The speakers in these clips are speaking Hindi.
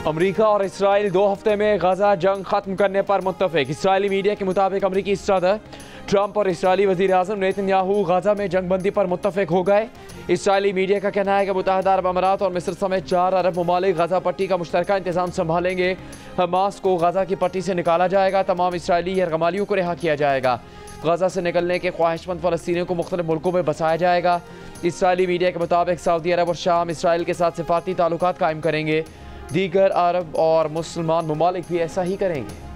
अमरीका और इसराइल 2 हफ्ते में गजा जंग खत्म करने पर मुत्तफिक। इसराइली मीडिया के मुताबिक अमरीकी सदर ट्रंप और इसराइली वज़ीर आज़म नेतन्याहू गजा में जंगबंदी पर मुत्तफिक हो गए। इसराइली मीडिया का कहना है कि मुत्तहदा अरब अमारात और मिस्र समेत 4 अरब ममालिक गजा पट्टी का मुश्तरका इंतजाम संभालेंगे। हमास को गजा की पट्टी से निकाला जाएगा। तमाम इसराइली यरगमालियों को रिहा किया जाएगा। गजा से निकलने के ख्वाहिशमंद फ़लस्तीनियों को मुख्तलिफ मुल्कों में बसाया जाएगा। इसराइली मीडिया के मुताबिक सऊदी अरब और शाम इसराइल के साथ सिफारती ताल्लुकात कायम करेंगे। दीगर अरब और मुसलमान ममालिक भी ऐसा ही करेंगे।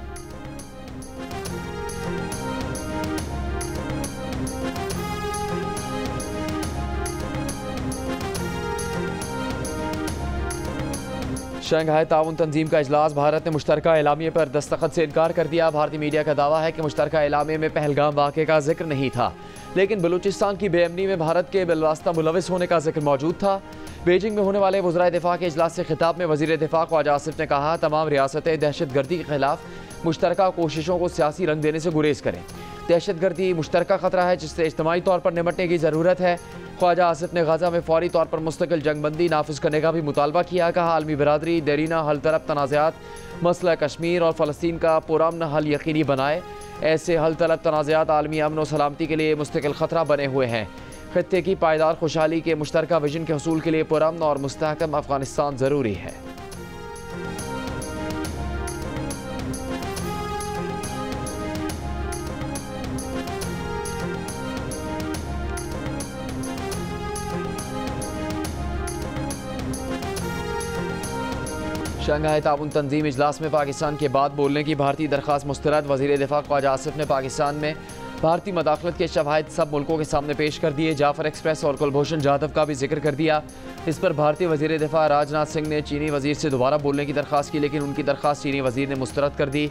शंघाई ताउन तंजीम का इजलास। भारत ने मुश्तरका एलामिये पर दस्तखत से इनकार कर दिया। भारतीय मीडिया का दावा है कि मुश्तरका एलामिये में पहलगाम वाक़े का जिक्र नहीं था, लेकिन बलूचिस्तान की बेअमनी में भारत के बिलवास्ता मुलविस होने का जिक्र मौजूद था। बीजिंग में होने वाले वज़राए दिफा के इजलास से खिताब में वज़ीर दिफा ख्वाजा आसिफ ने कहा, तमाम रियासतें दहशतगर्दी के खिलाफ मुश्तरका कोशिशों को सियासी रंग देने से गुरेज करें। दहशतगर्दी मुश्तरका खतरा है जिससे इज्तिमाई तौर पर निपटने की ज़रूरत है। ख्वाजा आसिफ ने गजा में फौरी तौर पर मुस्तकिल जंगबंदी नाफिज करने का भी मुतालबा किया। कहा, आलमी बरादरी देरीना हल तलब तनाज़ात, मसला कश्मीर और फ़लस्तीन का पुरअमन हल यकीनी बनाए। ऐसे हल तलब तनाज़ात आलमी अमन और सलामती के लिए मुस्तकिल ख़तरा बने हुए हैं। खित्ते की पायदार खुशहाली के मुश्तरका विजन के हसूल के लिए पुरअमन और मुस्तहकम अफ़गानिस्तान ज़रूरी है। शंघाई ताउन तंजीम इजलास में पाकिस्तान के बाद बोलने की भारतीय दरख्वास्त मुस्तरद। वज़ीर दिफा ख्वाजा आसिफ ने पाकिस्तान में भारतीय मदाखलत के शवाहिद सब मुल्कों के सामने पेश कर दिए। जाफर एक्सप्रेस और कुलभूषण जाधव का भी जिक्र कर दिया। इस पर भारतीय वज़ीर दिफा राजनाथ सिंह ने चीनी वज़ीर से दोबारा बोलने की दरख्वास्त की, लेकिन उनकी दरख्वास्त चीनी वज़ीर ने मुस्तरद कर दी।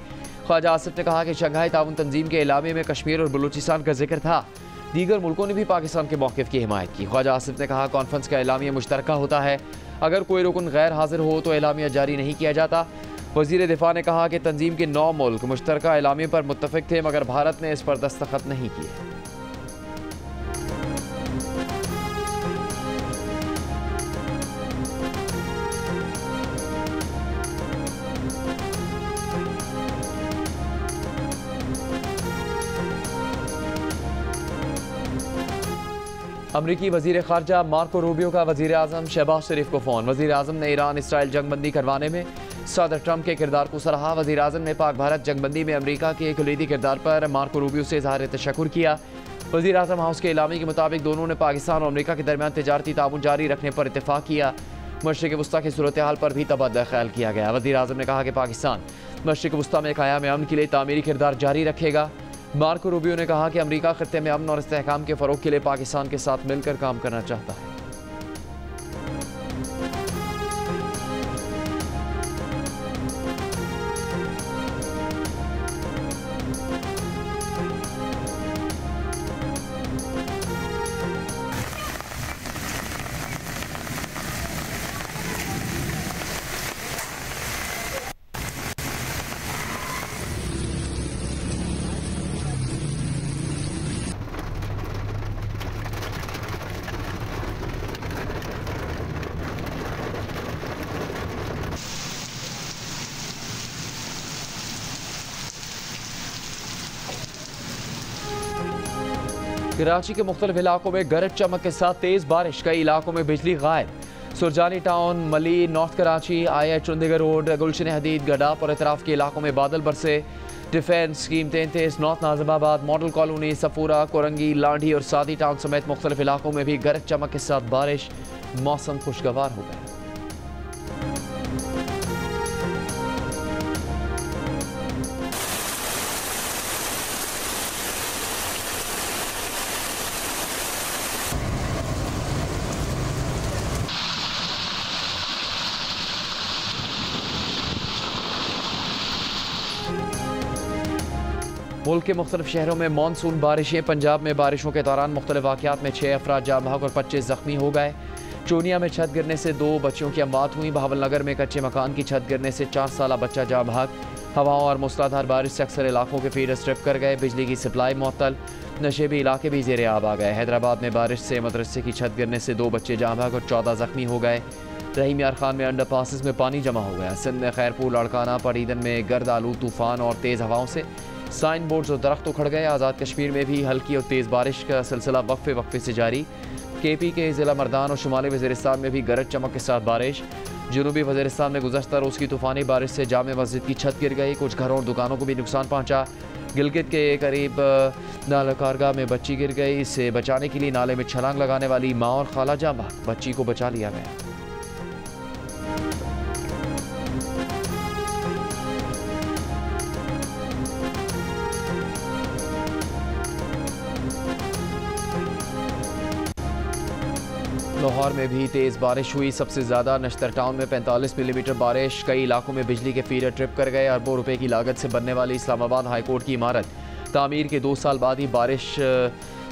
ख्वाजा आसिफ ने कहा कि शंघाई ताउन तंजीम के इलामे में कश्मीर और बलूचिस्तान का जिक्र था। दीगर मुल्कों ने भी पाकिस्तान के मौक़िफ़ की हिमायत की। ख्वाजा आसिफ ने कहा, कॉन्फ्रेंस का एलामिया मुश्तरका होता है, अगर कोई रुकन गैर हाजिर हो तो एलामिया जारी नहीं किया जाता। वज़ीर दिफा ने कहा कि तंजीम के 9 मुल्क मुश्तरका एलामिया पर मुत्तफ़िक थे, मगर भारत ने इस पर दस्तखत नहीं किए। अमरीकी वज़ीर ख़ारजा मार्को रूबियो का वज़ीर आज़म शहबाज शरीफ को फ़ोन। वज़ीर आज़म ने ईरान इसराइल जंगबंदी करवाने में सदर ट्रंप के किरदार को सराहा। वज़ीर आज़म ने पाक भारत जंगबंदी में अमरीका के कलीदी किरदार पर मार्को रूबियो से इज़हार तशक्कुर किया। वज़ीर आज़म हाउस के इलामी के मुताबिक दोनों ने पाकिस्तान और अमरीका के दरमियान तिजारती ताउन जारी रखने पर इत्तेफाक किया। मशरिक़ वस्ता की सूरत हाल पर भी तबादला ख्याल किया गया। वज़ीर आज़म ने कहा कि पाकिस्तान मशरिक़ वस्ता में क़याम अमन के लिए तामीरी किरदार जारी रखेगा। मार्को रूबियो ने कहा कि अमरीका खित्ते में अमन और इस्तेहकाम के फ़रोग़ के लिए पाकिस्तान के साथ मिलकर काम करना चाहता है। कराची के मुख्तलिफ इलाकों में गरज चमक के साथ तेज़ बारिश, कई इलाकों में बिजली गायब। सुरजानी टाउन, मली, north Karachi, IH Chandigarh road, Gulshan Hadeed, Gadap और इतराफ़ के इलाकों में बादल बरसे। Defence scheme 33, north Nazimabad, model colony, Safoora, Korangi, Landhi और सादी टाउन समेत मुख्तलिफ इलाकों में भी गरज चमक के साथ बारिश। मौसम खुशगवार हो गया। मुल्क के मुख्तलिफ शहरों में मानसून बारिशें। पंजाब में बारिशों के दौरान मुख्तलिफ वाक़यात में 6 अफराद जाँ बहक और 25 ज़ख्मी हो गए। चूनिया में छत गिरने से 2 बच्चियों की अमवात हुई। बहावलनगर में कच्चे मकान की छत गिरने से 4 साला बच्चा जाँ बहक। हवाओं और मूसलाधार बारिश से अक्सर इलाकों के फीडर स्ट्रिप कर गए। बिजली की सप्लाई मुअत्तल। नशेबी इलाके भी ज़ेरे आब आ गए। हैदराबाद में बारिश से मदरसे की छत गिरने से 2 बच्चे जाँ बहक और 14 ज़ख्मी हो गए। रहीम यार खान में अंडर पासिस में पानी जमा हो गया। सिंध में खैरपुर लड़काना पड़ीदन में गर्द आलू तूफान और तेज़ हवाओं से साइन बोर्ड्स और दरख्त उखड़ गए। आज़ाद कश्मीर में भी हल्की और तेज़ बारिश का सिलसिला वक्फे वक्फे से जारी। KP के ज़िला मर्दान और शुमाली वज़ीरिस्तान में भी गरज चमक के साथ बारिश। जनूबी वज़ीरिस्तान में गुज़श्ता रोज़ की तूफ़ानी बारिश से जामे मस्जिद की छत गिर गई। कुछ घरों और दुकानों को भी नुकसान पहुँचा। गिलगित के करीब नाला कारगाह में बच्ची गिर गई। इससे बचाने के लिए नाले में छलांग लगाने वाली माँ और खाला जाँ बहक, बच्ची को बचा लिया गया। लाहौर में भी तेज़ बारिश हुई। सबसे ज़्यादा नश्तर टाउन में 45 मिलीमीटर बारिश। कई इलाकों में बिजली के फीडर ट्रिप कर गए। अरबों रुपए की लागत से बनने वाली इस्लामाबाद हाईकोर्ट की इमारत तामीर के 2 साल बाद ही बारिश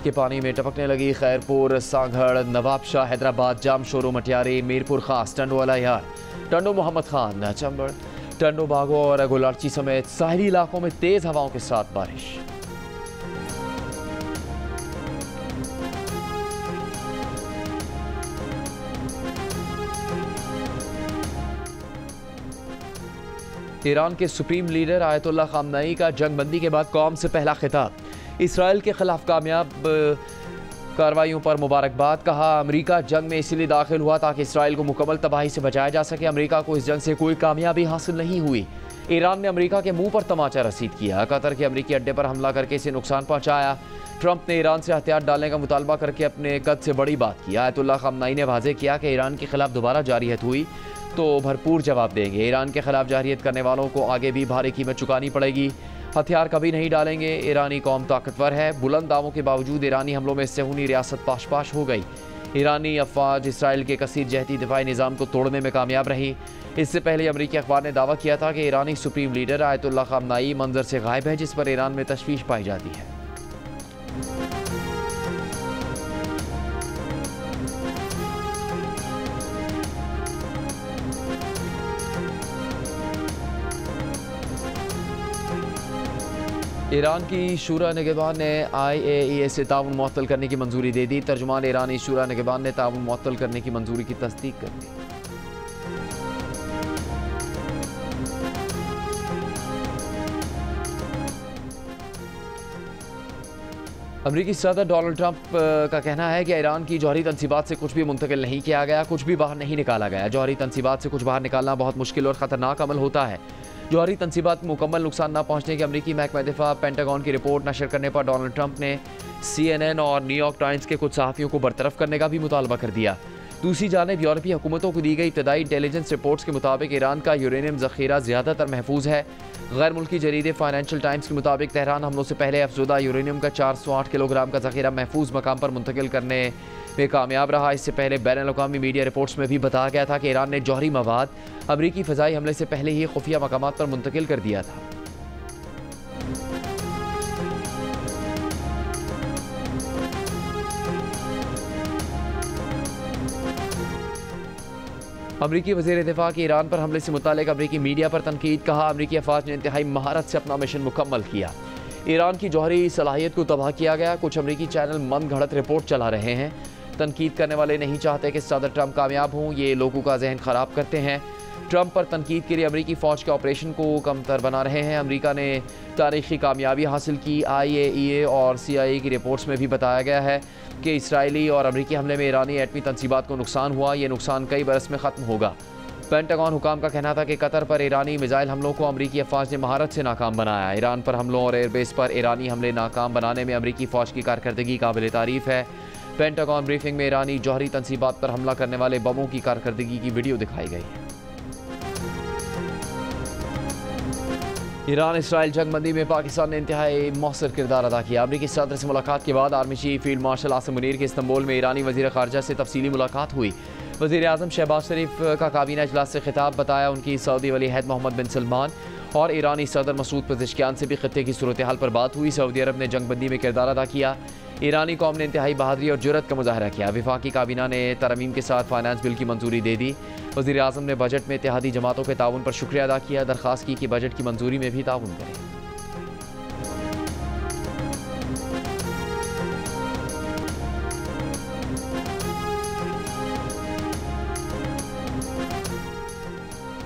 के पानी में टपकने लगी। खैरपुर, सांगड़, नवाबशाह, हैदराबाद, जाम शोरू, मटियारी, मीरपुर खास, टंडो अलायार, टंडो मोहम्मद खान, चंबड़, टंडो बागो और गुलारची समेत साहिली इलाकों में तेज़ हवाओं के साथ बारिश। ईरान के सुप्रीम लीडर आयतुल्लाह खामनेई का जंगबंदी के बाद कौम से पहला खिताब। इसराइल के खिलाफ कामयाब कार्रवाइयों पर मुबारकबाद। कहा, अमेरिका जंग में इसलिए दाखिल हुआ ताकि इसराइल को मुकम्मल तबाही से बचाया जा सके। अमेरिका को इस जंग से कोई कामयाबी हासिल नहीं हुई। ईरान ने अमेरिका के मुंह पर तमाचा रसीद किया। कतर के अमेरिकी अड्डे पर हमला करके इसे नुकसान पहुंचाया। ट्रंप ने ईरान से हथियार डालने का मुतालबा करके अपने कद से बड़ी बात की। आयतुल्लाह खामनेई ने वाज़ेह किया कि ईरान के खिलाफ दोबारा जारियत हुई तो भरपूर जवाब देंगे। ईरान के खिलाफ जारियत करने वालों को आगे भी भारी कीमत चुकानी पड़ेगी। हथियार कभी नहीं डालेंगे। ईरानी कौम ताकतवर है। बुलंद दावों के बावजूद ईरानी हमलों में सेहूनी रियासत पाश पाश हो गई। ईरानी अफवाज इसराइल के कसीर जहती दिफाई निज़ाम को तोड़ने में कामयाब रही। इससे पहले अमरीकी अखबार ने दावा किया था कि ईरानी सुप्रीम लीडर आयतुल्लाह खामनेई मंजर से गायब है, जिस पर ईरान में तशवीश पाई जाती है। ईरान की शूरा निगहबान ने IAEA से ताउन मुअत्तल करने की मंजूरी दे दी। तर्जुमान ईरानी शूरा निगहबान ने ताउन मुअत्तल करने की मंजूरी की तस्दीक कर दी। अमरीकी सदर डोनाल्ड ट्रंप का कहना है कि ईरान की जौहरी तनसीबात से कुछ भी मुंतकिल नहीं किया गया, कुछ भी बाहर नहीं निकाला गया। जौहरी तनसीबात से कुछ बाहर निकालना बहुत मुश्किल और ख़तरनाक अमल होता है। जौहरी तनसीबात में मुकम्मल नुकसान न पहुंचने की अमरीकी महकमा दिफा पेंटागन की रिपोर्ट नशर करने पर डोनाल्ड ट्रंप ने CNN और न्यूयॉर्क टाइम्स के कुछ सहाफ़ियों को बरतरफ करने का भी मुतालबा कर दिया। दूसरी जानिब यूरोपीय हुकूमतों को दी गई इब्तदाई इंटेलिजेंस रिपोर्ट्स के मुताबिक ईरान का यूरेनियम ज़ख़ीरा ज़्यादातर महफूज है। गैर मुल्की जरीदे फाइनेंशियल टाइम्स के मुताबिक तेहरान हमलों से पहले अफजुदा यूरेनियम का 408 किलोग्राम का ज़ख़ीरा महफूज मकाम पर मुंतकिल करने में कामयाब रहा। इससे पहले बैनुल-अक़वामी मीडिया रिपोर्ट्स में भी बताया गया था कि ईरान ने जौहरी मवाद अमरीकी फ़ज़ाई हमले से पहले ही खुफिया मकामात पर मुंतकिल कर दिया था। अमरीकी वज़ीर दिफा की ईरान पर हमले से मुतालिक अमरीकी मीडिया पर तनकीद। कहा, अमरीकी अफवाज ने इंतहाई महारत से अपना मिशन मुकम्मल किया। ईरान की जौहरी सलाहियत को तबाह किया गया। कुछ अमरीकी चैनल मन घड़त रिपोर्ट चला रहे हैं। तनकीद करने वाले नहीं चाहते कि सदर ट्रंप कामयाब हों। ये लोगों का जहन ख़राब करते हैं। ट्रंप पर तनकीद के लिए अमरीकी फ़ौज के ऑपरेशन को कमतर बना रहे हैं। अमरीका ने तारीख़ी कामयाबी हासिल की। IAEA और CIA की रिपोर्ट्स में भी बताया गया है कि इसराइली और अमरीकी हमले में ईरानी एटमी तनसीबात को नुकसान हुआ। ये नुकसान कई बरस में ख़त्म होगा। पेंटागन हुकाम का कहना था कि कतर पर ईरानी मिसाइल हमलों को अमरीकी अफवाज ने महारत से नाकाम बनाया। ईरान पर हमलों और एयरबेस पर ईरानी हमले नाकाम बनाने में अमरीकी फ़ौज की कारकर्दगी काबिल तारीफ़ है। पेंटागन ब्रीफिंग में ईरानी जौहरी तनसीबात पर हमला करने वाले बमों की कारकर्दगी की वीडियो दिखाई गई है। ईरान इसराइल जंगबंदी में पाकिस्तान ने इंतहाई मौसर किरदार अदा किया। अमरीकी सदर से मुलाकात के बाद army chief field marshal Asim Munir की इस्तांबुल में ईरानी वज़ीर ख़ारजा से तफसीली मुलाकात हुई। वज़ीर आज़म शहबाज शरीफ का काबीना इजलास से खिताब बताया। उनकी सऊदी वली अहद मोहम्मद बिन सलमान और ईरानी सदर मसूद पेज़ेशकियान से भी खत्ते की सूरत हाल पर बात हुई। सऊदी अरब ने जंगबंदी में किरदार अदा किया। ईरानी कौम ने इंतहाई बहादुरी और जुर्रत का मुजाहरा किया। वफाकी काबीना ने तरमीम के साथ फाइनेंस बिल की मंजूरी दे दी। वज़ीर आज़म ने बजट में इत्तेहादी जमातों के ताउन पर शुक्रिया अदा किया। दरख्वास्त की कि बजट की मंजूरी में भी ताउन करें।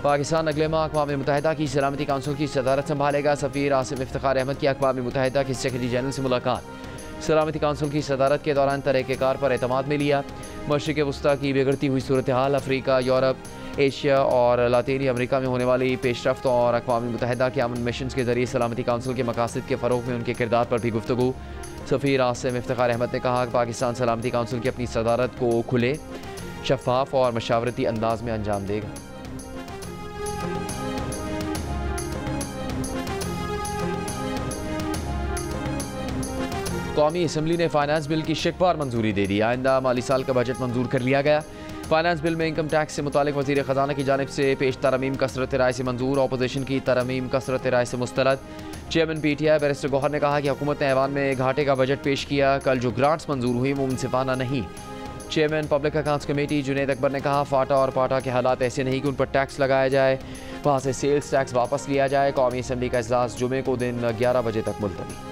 पाकिस्तान अगले माह अक़वाम मुत्तहिदा की सलामती काउंसिल की सदारत संभालेगा। सफ़ीर आसिम इफ्तिखार अहमद की अक़वाम मुत्तहिदा के सेक्रेटरी जनरल से मुलाकात। सलामती काउंसिल की सदारत के दौरान तरीक़ेकार पर एतमाद में लिया। मशरिक़ वस्ती की बिगड़ती हुई सूरत हाल, अफ्रीका, यूरोप, एशिया और लातीनी अमरीका में होने वाली पेशरफ्त और अक़वाम मुत्तहिदा के अमन मिशन के ज़रिए सलामती काउंसिल के मकासद के फ़रोग़ में उनके किरदार पर भी गुफ्तगू। सफ़ीर आसिम इफ्तिखार अहमद ने कहा कि पाकिस्तान सलामती काउंसिल की अपनी सदारत को खुले, शफ़ाफ और मशावरती अंदाज में अंजाम देगा। कौमी असम्बली ने फाइनेंस बिल की शिकवार मंजूरी दे दी। आइंदा माली साल का बजट मंजूर कर लिया गया। फाइनेंस बिल में इनकम टैक्स से मुतालिक वज़ीर ख़जाना की जानिब से पेश तरमीम कसरत राय से मंजूर, अपोजिशन की तरमीम कसरत राय से मुस्तरद। चेयरमैन PTI बैरिस्टर गौहर ने कहा कि हुकूमत ने ऐवान में घाटे का बजट पेश किया। कल जो ग्रांट्स मंजूर हुई वो मुनसिफाना नहीं। Chairman public accounts committee Junaid Akbar ने कहा फाटा और पाटा के हालात ऐसे नहीं कि उन पर टैक्स लगाया जाए, वहाँ से सेल्स टैक्स वापस लिया जाए। कौमी असम्बली का इजलास जुमे को दिन 11 बजे तक मुलतवी।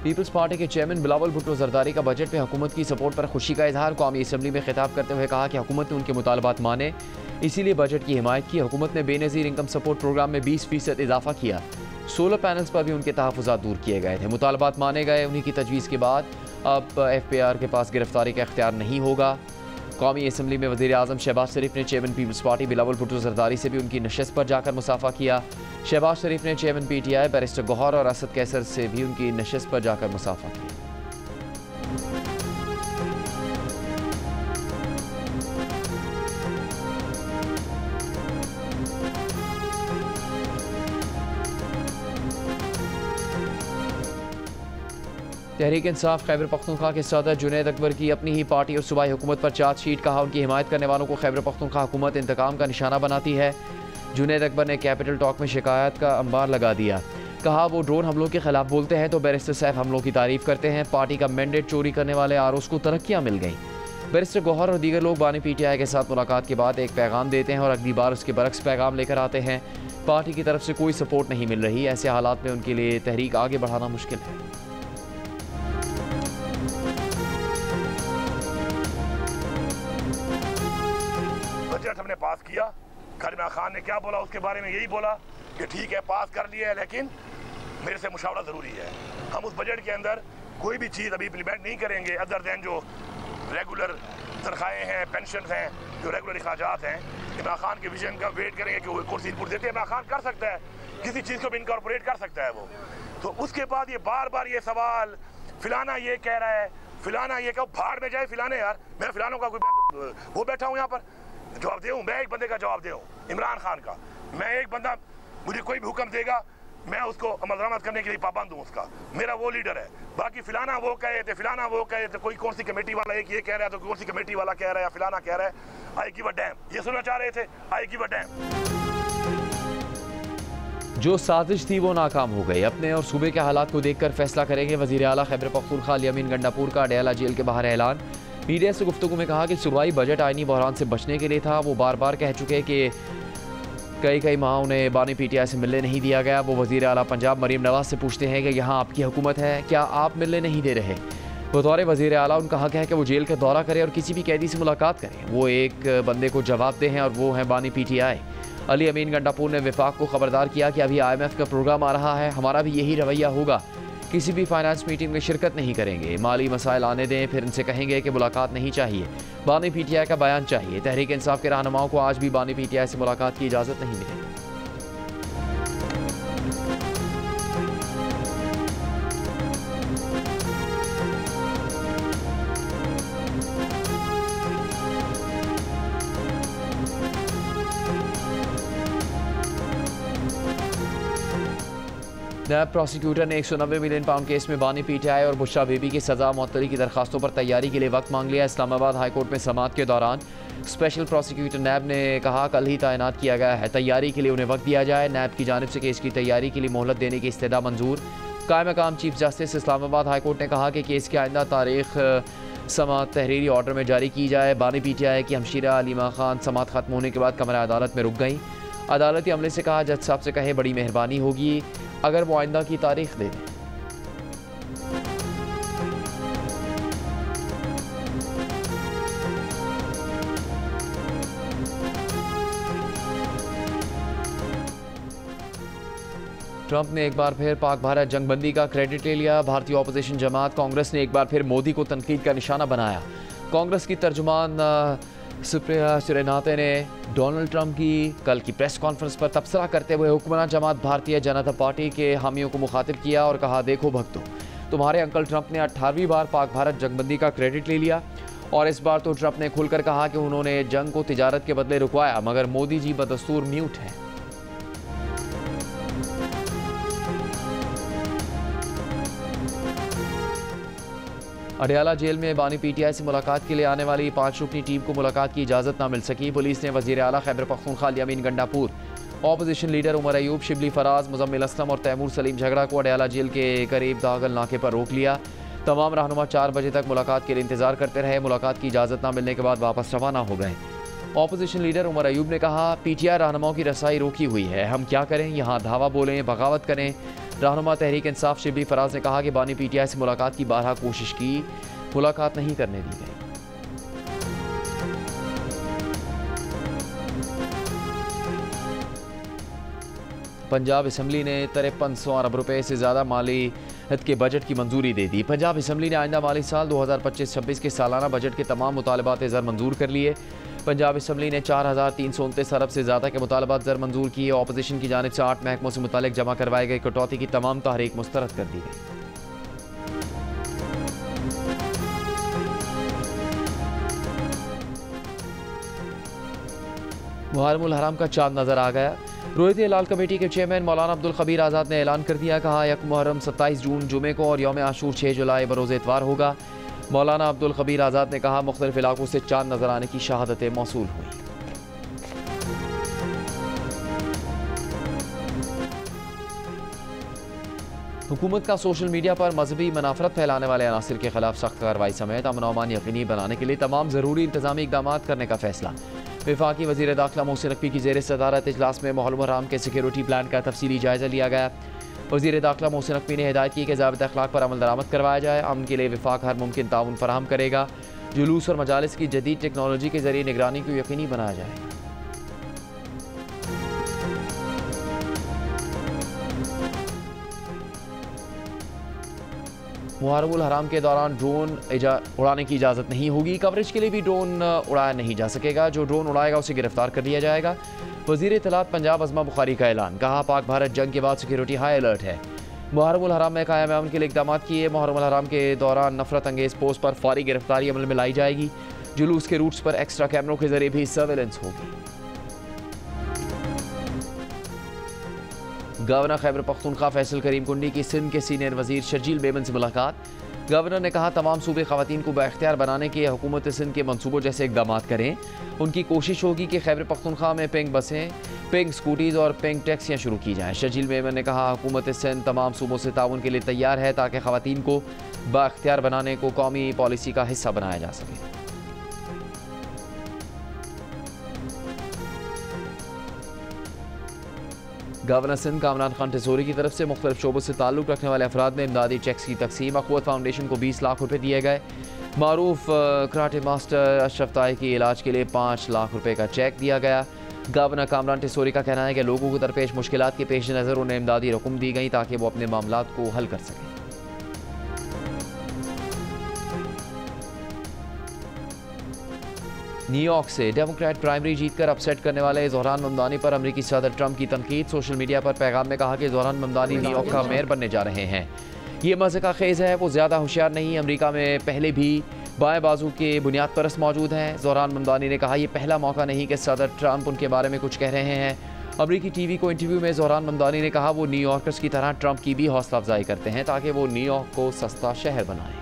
पीपल्स पार्टी के चेयरमैन बिलावल भुट्टो जरदारी का बजट में हुकूमत की सपोर्ट पर खुशी का इजहार। कौमी असम्बली में खिताब करते हुए कहा कि हुकूमत ने उनके मुतालबात माने, इसीलिए बजट की हिमायत की। हुकूमत ने बेनज़ीर इनकम सपोर्ट प्रोग्राम में 20% इजाफा किया। सोलर पैनल्स पर भी उनके तहफ़्फ़ुज़ात दूर किए गए थे। मुतालबात माने गए। उन्हीं की तजवीज़ के बाद अब FPR के पास गिरफ्तारी का इख्तियार नहीं होगा। कौमी असम्बली में वज़ीर आज़म शहबाज शरीफ ने chairman Peoples Party Bilawal Bhutto Zardari से भी उनकी नशस्त पर जाकर मुसाफा किया। शहबाज शरीफ ने चेयरमैन PTI बैरिस्टर गौहर और असद कैसर से भी उनकी नशस्त पर जाकर मुसाफा किया। तहरीक इंसाफ खैबर पख्तूनख्वा के सदर जुनैद अकबर की अपनी ही पार्टी और सूबाई हुकूमत पर चार्जशीट। कहा उनकी हिमायत करने वालों को खैबर पख्तूनख्वा हुकूमत इंतकाम का निशाना बनाती है। जुनैद अकबर ने कैपिटल टॉक में शिकायत का अंबार लगा दिया। कहा वो ड्रोन हमलों के खिलाफ बोलते हैं तो बैरिस्टर सैफ हमलों की तारीफ करते हैं। पार्टी का मैंडेट चोरी करने वाले आरोस को तरक्कियां मिल गई। बैरिस्टर गौहर और दीगर लोग बानी PTI के साथ मुलाकात के बाद एक पैगाम देते हैं और अगली बार उसके बरक्स पैगाम लेकर आते हैं। पार्टी की तरफ से कोई सपोर्ट नहीं मिल रही। ऐसे हालात में उनके लिए तहरीक आगे बढ़ाना मुश्किल है। बजट हमने पास किया। करीमा खान ने क्या बोला उसके बारे में यही बोला कि ठीक है पास कर लिया है, लेकिन मेरे से मुशावरा ज़रूरी है। हम उस बजट के अंदर कोई भी चीज़ अभी इम्प्लीमेंट नहीं करेंगे अदर दैन जो रेगुलर तनख्वाहें हैं, पेंशन हैं, जो रेगुलर अखराजात हैं। इमरान खान के विजन का वेट करेंगे कि वो कुर्सी इनपुट देते हैं। इमरान खान कर सकता है, किसी चीज़ को भी इनकॉर्पोरेट कर सकता है वो। तो उसके बाद ये बार बार ये सवाल, फिलाना ये कह रहा है, फिलाना ये कहो, भाड़ में जाए फिलाने। यार मैं फिलानों का कोई वो बैठा हूँ यहाँ पर जवाब दे, मैं एक बंदे का जवाब दे, इमरान खान का। मैं एक बंदा, मुझे कोई भी हुक्म देगा मैं उसको अमल दरामद करने के लिए पाबंद हूँ उसका। मेरा वो लीडर है। बाकी फिलाना वो कहे थे, फिलाना वो कहे थे, कोई कौन सी कमेटी वाला एक ये कह रहा है तो कौन सी कमेटी वाला कह रहा है या फिलाना कह रहा है। आई गिव अ डैम, ये सुनना चाह रहे थे, आई गिव अ डैम। जो साजिश थी वो नाकाम हो गई। अपने और सूबे के हालात को देखकर फैसला करेंगे। वज़ीर आला खैबर पख्तूनख्वा अली अमीन गंडापुर का अडयाला जेल के बाहर ऐलान। मीडिया से गुफ्तगू में कहा कि सूबाई बजट आइनी बहरान से बचने के लिए था। वो बार बार कह चुके कि कई माह उन्हें बानी PTI से मिलने नहीं दिया गया। वो वज़ीर आला पंजाब मरीम नवाज से पूछते हैं कि यहाँ आपकी हुकूमत है, क्या आप मिलने नहीं दे रहे। बतौर वज़ीर आला उनका हक है कि वो जेल का दौरा करें और किसी भी कैदी से मुलाकात करें। वो एक बंदे को जवाब दे हैं और वो हैं बानी PTI। अली अमीन गंडापुर ने विफाक को खबरदार किया कि अभी IMF का प्रोग्राम आ रहा है, हमारा भी यही रवैया होगा, किसी भी फाइनेंस मीटिंग में शिरकत नहीं करेंगे। माली मसाइल आने दें, फिर उनसे कहेंगे कि मुलाकात नहीं चाहिए, बानी PTI का बयान चाहिए। तहरीक इंसाफ के रहनुमाओं को आज भी बानी PTI से मुलाकात की इजाज़त नहीं मिली। नायब प्रोसिक्यूटर ने 190 मिलियन पाउंड केस में बानी PTI और बुशरा बीबी की सज़ा मुअत्तली की दरखास्तों पर तैयारी के लिए वक्त मांग लिया। इस्लामाबाद हाई कोर्ट में समाअत के दौरान स्पेशल प्रोसिक्यूटर नैब ने कहा कल ही तैनात किया गया है, तैयारी के लिए उन्हें वक्त दिया जाए। नैब की जानिब से केस की तैयारी के लिए मोहलत देने की इस्तदा मंजूर। कायम मकाम chief justice Islamabad high court ने कहा कि केस की आइंदा तारीख समाअत तहरीरी ऑर्डर में जारी की जाए। बानी PTI की हमशीरा अलीमा खान समाअत खत्म होने के बाद कमरा अदालत में रुक गई। अदालती अमले से कहा जज साहब से कहे बड़ी मेहरबानी होगी अगर वो आइंदा की तारीख दे दें। ट्रंप ने एक बार फिर पाक भारत जंगबंदी का क्रेडिट ले लिया। भारतीय ऑपोजिशन जमात कांग्रेस ने एक बार फिर मोदी को तनकीद का निशाना बनाया। कांग्रेस की तर्जुमान सुप्रिया सुरेनाते ने डोनाल्ड ट्रंप की कल की प्रेस कॉन्फ्रेंस पर तबसरा करते हुए हुक्मरान जमात भारतीय जनता पार्टी के हामियों को मुखातिब किया और कहा, देखो भक्तों, तुम्हारे अंकल ट्रंप ने 18वीं बार पाक भारत जंगबंदी का क्रेडिट ले लिया और इस बार तो ट्रंप ने खुलकर कहा कि उन्होंने जंग को तिजारत के बदले रुकवाया, मगर मोदी जी बदस्तूर म्यूट हैं। अडयाला जेल में बानी पीटीआई से मुलाकात के लिए आने वाली 5 रुकनी टीम को मुलाकात की इजाजत न मिल सकी। पुलिस ने वजीर आला खैबर पख्तूनख्वा यामीन गंडापुर, ऑपोजिशन लीडर उमर अयूब, शिबली फराज, मुजम्मिल असलम और तैमूर सलीम झगड़ा को अडयाला जेल के करीब दागल नाके पर रोक लिया। तमाम रहनुमा 4 बजे तक मुलाकात के लिए इंतजार करते रहे। मुलाकात की इजाजत न मिलने के बाद वापस रवाना हो गए। ऑपोजिशन लीडर उमर अयूब ने कहा, पीटीआई रहनुमाओं की रसाई रोकी हुई है, हम क्या करें, यहाँ धावा बोलें, बगावत करें। रहनुमा तहरीक इंसाफ शिबली फराज ने कहा कि बानी पीटीआई से मुलाकात की 12 कोशिश की, मुलाकात नहीं करने दी गई। पंजाब असम्बली ने 5300 अरब रुपए से ज़्यादा माली के बजट की मंजूरी दे दी। पंजाब असम्बली ने आइंदा माली साल 2025-26 के सालाना बजट के तमाम मुतालबात ज़र मंजूर कर लिए। पंजाब असम्बली ने 4329 अरब से ज़्यादा के मुतालबात ज़र मंजूर किए। ऑपोजिशन की जानिब से 8 महकमों से मुतालिक जमा करवाए गए कटौती की तमाम तहरीक मुस्तरद कर दी गई। मुहर्रमुल हराम का चांद नजर आ गया। रोहित हिलाल कमेटी के चेयरमैन मौलाना अब्दुल खबीर आज़ाद ने ऐलान कर दिया, कहा यक मुहर्रम 27 जून जुमे को और यौम आशूर 6 जुलाई बरोज़ इतवार होगा। मौलाना अब्दुल खबीर आज़ाद ने कहा, मुख्तलिफ इलाकों से चांद नजर आने की शहादतें मौसूल हुई। हुकूमत का सोशल मीडिया पर मजहबी मनाफरत फैलाने वाले अनासिर के खिलाफ सख्त कार्रवाई समेत अमन अमान यकीनी बनाने के लिए तमाम ज़रूरी इंतजामी इकदाम करने का फैसला। वफाकी वज़ीर दाखिला मोहसिन नकवी की ज़ेर सदारत इजलास में मुहर्रम हराम के सिक्योरिटी प्लान का तफसीली जायज़ा लिया गया। वज़ीर दाखिला मोहसिन नकवी ने हिदायत की कि ज़ाबित अखलाक पर अमल दरामद करवाया जाए। अमन के लिए वफाक हर मुमकिन ताउन फराहम करेगा। जुलूस और मजालिस की जदीद टेक्नोलॉजी के ज़रिए निगरानी को यकीनी बनाया जाएगा। मुहर्रमुल हराम के दौरान ड्रोन उड़ाने की इजाज़त नहीं होगी। कवरेज के लिए भी ड्रोन उड़ाया नहीं जा सकेगा। जो ड्रोन उड़ाएगा उसे गिरफ्तार कर लिया जाएगा। वज़ीर इत्तलात पंजाब अज़मा बुखारी का ऐलान, कहा पाक भारत जंग के बाद सिक्योरिटी हाई अलर्ट है। मुहर्रमुल हराम में कायम अमन के लिए इक़दाम किए। मुहर्रमुल हराम के दौरान नफरत अंगेज़ पोस्ट पर फौरी गिरफ्तारी अमल में लाई जाएगी। जुलूस के रूट्स पर एक्स्ट्रा कैमरों के जरिए भी सर्वेलेंस होगी। गवर्नर खैबर पख्तूनख्वा फैसल करीम कुंडी की सिंध के सीनियर वजीर शर्जील बेमन से मुलाकात। गवर्नर ने कहा, तमाम सूबे ख़वातीन को बाख्तियार बनाने के हुकूमत सिंध के मनसूबों जैसे इकदाम करें। उनकी कोशिश होगी कि खैबर पख्तूनख्वा में पिंक बसें, पिंक स्कूटीज़ और पिंक टैक्सियाँ शुरू की जाएँ। शर्जील बेमन ने कहा, हुकूमत सिंध तमाम सूबों से ताउन के लिए तैयार है ताकि ख़वातीन को बाख्तियार बनाने को कौमी पॉलिसी का हिस्सा बनाया जा सके। गवर्नर सिंध कामरान खान टिसोरी की तरफ से मुख्तलिफ शोबों से ताल्लुक़ रखने वाले अफराद में इमदादी चेक्स की तकसीम। अक़ुव्वत फाउंडेशन को 20 लाख रुपये दिए गए। मारूफ कराटे मास्टर अशरफ ताई की इलाज के लिए 5 लाख रुपये का चेक दिया गया। गवर्नर कामरान टिसोरी का कहना है कि लोगों को दरपेश मुश्किलात के पेश नज़र उन्हें इमदादी रकम दी गई ताकि वो अपने मामलात को हल कर सकें। न्यूयॉर्क से डेमोक्रेट प्राइमरी जीतकर अपसेट करने वाले ज़ोहरान ममदानी पर अमेरिकी सदर ट्रंप की तनकीद। सोशल मीडिया पर पैगाम में कहा कि ज़ोहरान ममदानी न्यूयॉर्क का मेयर बनने जा रहे हैं। ये मज़े का खेज़ है, वो ज़्यादा होशियार नहीं। अमेरिका में पहले भी बाएं बाजू के बुनियाद परस्त मौजूद हैं। ज़ोहरान ममदानी ने कहा, यह पहला मौका नहीं कि सदर ट्रंप उनके बारे में कुछ कह रहे हैं। अमेरिकी टीवी को इंटरव्यू में ज़ोहरान ममदानी ने कहा, वो न्यूयॉर्कर्स की तरह ट्रंप की भी हौसला अफजाई करते हैं ताकि वो न्यूयॉर्क को सस्ता शहर बनाएं।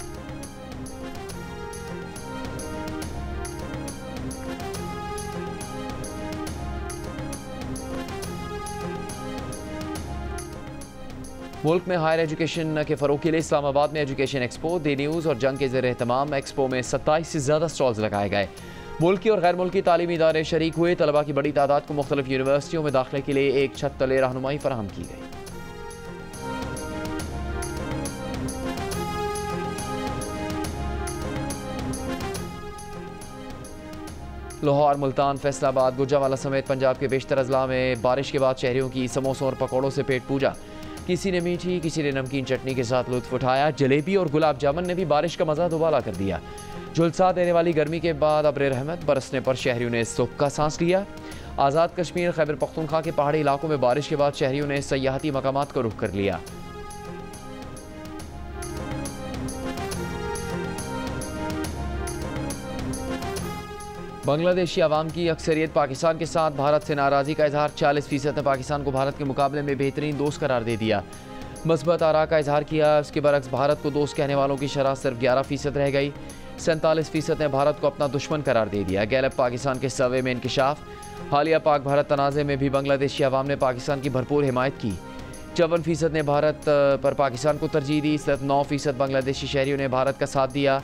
मुल्क में हायर एजुकेशन के फ़रोग़ के लिए इस्लामाबाद में एजुकेशन एक्सपो, दी न्यूज़ और जंग के ज़ेर एहतमाम एक्सपो में 27 से ज़्यादा स्टॉल्स लगाए गए। मुल्की और गैर मुल्की तालीमी इदारे शरीक हुए। तलबा की बड़ी तादाद को मुख्तलिफ यूनिवर्सिटियों में दाखिले के लिए एक छत तले रहनुमाई फराहम की गई। लाहौर, मुल्तान, फैसलाबाद, गुजरांवाला समेत पंजाब के बेशतर अजला में बारिश के बाद शहरियों की समोसों और पकौड़ों से पेट पूजा। किसी ने मीठी, किसी ने नमकीन चटनी के साथ लुत्फ उठाया। जलेबी और गुलाब जामुन ने भी बारिश का मज़ा दुबाला कर दिया। झुलसा देने वाली गर्मी के बाद अब्र रहमत बरसने पर शहरियों ने सुख का सांस लिया। आज़ाद कश्मीर खैबर पख्तूनख्वा के पहाड़ी इलाकों में बारिश के बाद शहरियों ने सयाहती मकामात को रुख कर लिया। बांग्लादेशी आवाम की अक्सरियत पाकिस्तान के साथ भारत से नाराज़गी का इजहार। 40% ने पाकिस्तान को भारत के मुकाबले में बेहतरीन दोस्त करार दे दिया। मस्बत आरा का इजहार किया। इसके बरक्स भारत को दोस्त कहने वालों की शरह सिर्फ 11% रह गई। 47% ने भारत को अपना दुश्मन करार दे दिया। गैलप पाकिस्तान के सर्वे में इंकशाफ। हालिया पाक भारत तनाज़े में भी बांग्लादेशी आवाम ने पाकिस्तान की भरपूर हिमायत की। 54% ने भारत पर पाकिस्तान को तरजीह दी। सिर्फ 9% बांग्लादेशी शहरियों ने भारत का साथ दिया।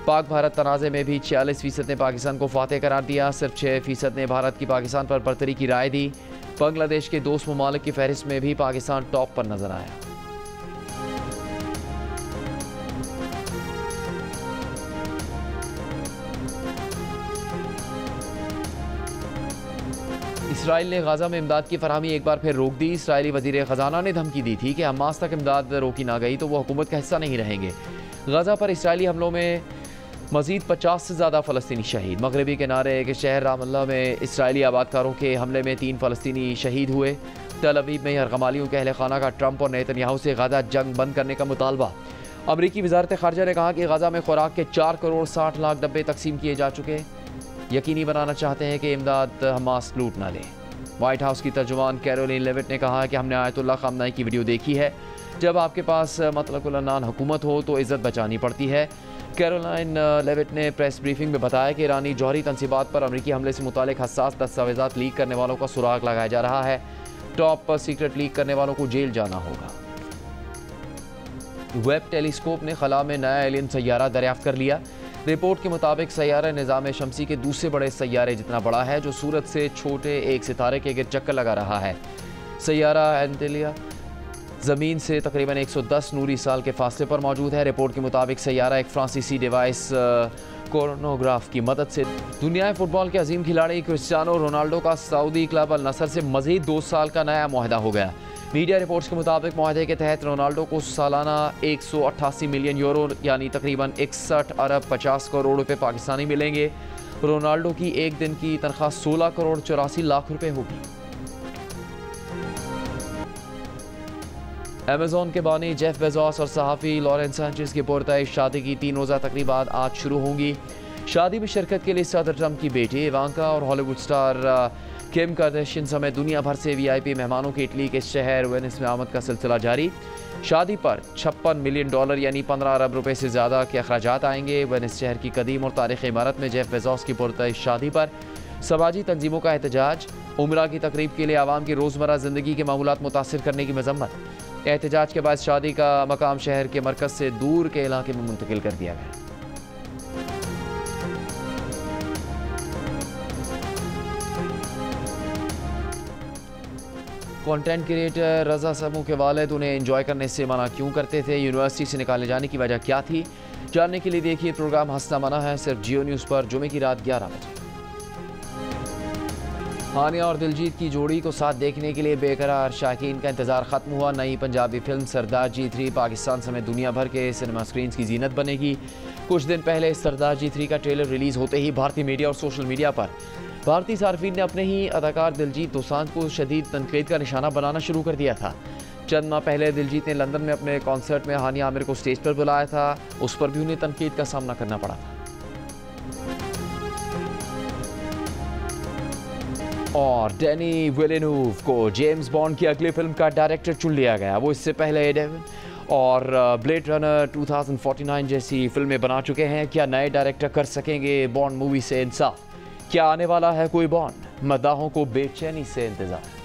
पाक भारत तनाज़े में भी 46% ने पाकिस्तान को फातेह करार दिया। सिर्फ 6% ने भारत की पाकिस्तान पर बरतरी की राय दी। बांग्लादेश के दोस्त ममालिक की फहरिस्त में भी पाकिस्तान टॉप पर नजर आया। इसराइल ने गाजा में इमदाद की फरहमी एक बार फिर रोक दी। इसराइली वजीर खजाना ने धमकी दी थी कि हमास तक इमदाद रोकी ना गई तो वो हुकूमत का हिस्सा नहीं रहेंगे। गाजा पर इसराइली हमलों में मजीद 50 से ज़्यादा फ़लस्तीनी शहीद। मगरबी किनारे के शहर रामल्ला में इसराइली आबादकारों के हमले में 3 फ़लस्तीनी शहीद हुए। तल अवीव में यरगमालियों के अहल खाना का ट्रंप और नेतन्याहू से गाजा जंग बंद करने का मुतालबा। अमरीकी वजारत ख़ारजा ने कहा कि गाजा में खुराक के 4 करोड़ 60 लाख डब्बे तकसीम किए जा चुके। यकीनी बनाना चाहते हैं कि इमदाद हमास लूट ना ले। वाइट हाउस की तर्जुमान कैरोलिन लेविट ने कहा कि हमने आयतुल्लाह ख़ामनेई की वीडियो देखी है। जब आपके पास मतलकुल-अन्नान हुकूमत हो तो इज़्ज़त बचानी पड़ती है। कैरोलिन लेविट ने प्रेस ब्रीफिंग में बताया कि ईरानी जौहरी तनसीबात पर अमरीकी हमले से मुतालिक हसास दस्तावेज़ात लीक करने वालों का सुराग लगाया जा रहा है। टॉप सीक्रेट लीक करने वालों को जेल जाना होगा। वेब टेलीस्कोप ने खला में नया एलियन सैयारा दरियाफ्त कर लिया। रिपोर्ट के मुताबिक सैयारा निज़ाम शमसी के दूसरे बड़े सैयारे जितना बड़ा है, जो सूरज से छोटे एक सितारे के गिर्द चक्कर लगा रहा है। सैयारा एंटेलिया ज़मीन से तकरीबन 110 नूरी साल के फासले पर मौजूद है। रिपोर्ट के मुताबिक सैयारा एक फ्रांसीसी डिवाइस कोरोनोग्राफ की मदद से दुनिया फुटबॉल के अजीम खिलाड़ी क्रिस्टियानो रोनाल्डो का सऊदी क्लब अल नसर से मज़ीद 2 साल का नया मुआहदा हो गया। मीडिया रिपोर्ट्स के मुताबिक मुआहदे के तहत रोनाल्डो को सालाना 188 मिलियन यूरो यानी तकरीबन 61 अरब 50 करोड़ रुपए पाकिस्तानी मिलेंगे। रोनाल्डो की एक दिन की तनख्वाह 16 करोड़ 84 लाख रुपए होगी। अमेज़ॉन के बानी जेफ बेजोस और सहाफ़ी लॉरेंस सैंचेज़ की पुरताइश शादी की 3 रोज़ा तकरीबात आज शुरू होंगी। शादी में शिरकत के लिए सदर ट्रंप की बेटी इवांका और हॉलीवुड स्टार किम कार्दाशियन समेत दुनिया भर से VIP मेहमानों की इटली के शहर वेनिस में आमद का सिलसिला जारी। शादी पर $56 मिलियन यानी 15 अरब रुपए से ज़्यादा के अखराजात आएंगे। वेनिस शहर की कदीम और तारीख़ी इमारत में जेफ बेजोस की पुरताइश शादी पर समाजी तंजीमों का एहतजाज। उम्रा की तकरीब के लिए आवाम की रोज़मर्रा ज़िंदगी के मामूलात मुतासिर करने की मजम्मत। एहतजाज के बाद शादी का मकाम शहर के मरकज़ से दूर के इलाके में मुंतकिल कर दिया गया। कंटेंट क्रिएटर रजा समूह के वालिद उन्हें एंजॉय करने से मना क्यों करते थे? यूनिवर्सिटी से निकाले जाने की वजह क्या थी? जानने के लिए देखिए प्रोग्राम हंसना मना है, सिर्फ जियो न्यूज़ पर जुमे की रात 11 बजे। हानिया और दिलजीत की जोड़ी को साथ देखने के लिए बेकरार शायकीन का इंतजार खत्म हुआ। नई पंजाबी फिल्म सरदार जी 3 पाकिस्तान समेत दुनिया भर के सिनेमा स्क्रीन्स की जीनत बनेगी। कुछ दिन पहले सरदार जी 3 का ट्रेलर रिलीज होते ही भारतीय मीडिया और सोशल मीडिया पर भारतीय सार्फिन ने अपने ही अदाकार दिलजीत दोसांझ को शदीद तनकीद का निशाना बनाना शुरू कर दिया था। चंद माह पहले दिलजीत ने लंदन में अपने कॉन्सर्ट में हानिया आमिर को स्टेज पर बुलाया था, उस पर भी उन्हें तनकीद का सामना करना पड़ा था। और डैनी विलेन्यूव को जेम्स बॉन्ड की अगली फिल्म का डायरेक्टर चुन लिया गया। वो इससे पहले डेविन और ब्लेड रनर 2049 जैसी फिल्में बना चुके हैं। क्या नए डायरेक्टर कर सकेंगे बॉन्ड मूवी से इंसाफ? क्या आने वाला है कोई बॉन्ड? मद्दाहों को बेचैनी से इंतजार।